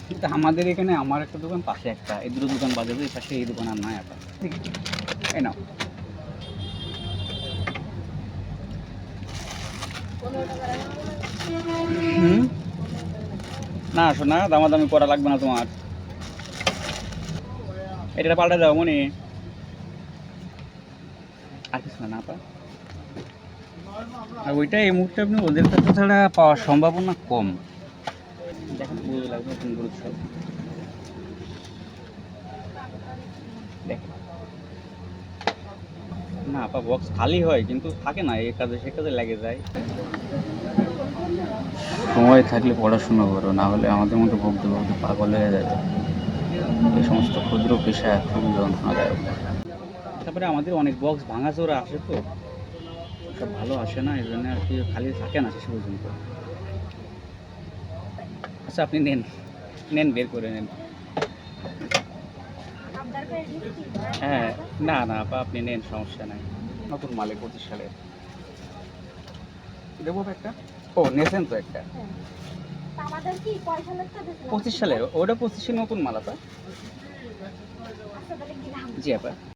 কিন্তু আমাদের এখানে আমার একটা দোকান পাশে একটা, এই দুটো দোকান বাদে এই পাশে এই দোকান আর নাই একটা। এই নাও। হুম, না শোনা, দামাদামি করা লাগবে না তোমার। এটা পাল্টে দাও মনি। আর কিছু না আপা। আর ওইটা এই মুহূর্তে আপনি ওদের কাছে ছাড়া পাওয়ার সম্ভাবনা কম। দেখেন বুঝতে লাগবে নতুন গরুর সব। দেখেন না আপা, বক্স খালি হয় কিন্তু থাকে না, এই কাজে সে কাজে লেগে যায়। সময় থাকলে পড়াশোনা করো, না হলে আমাদের মতো ভুগতে ভুগতে পাগল হয়ে যাবে। এই সমস্ত ক্ষুদ্র পেশা খুবই যন্ত্রণাদায়ক। তারপরে আমাদের অনেক বক্স ভাঙাচোরা আসে তো, সব ভালো আসে না, এই জন্য আর কি খালি থাকে না শেষ পর্যন্ত। আচ্ছা আপনি নেন, নেন বের করে নেন। হ্যাঁ, না না আপা আপনি নেন, সমস্যা নাই। নতুন মালে 25 সালের দেবো একটা। ও নেছেন তো একটা 25 সালের, ওটা 25 নতুন মাল আপা। জি আপা।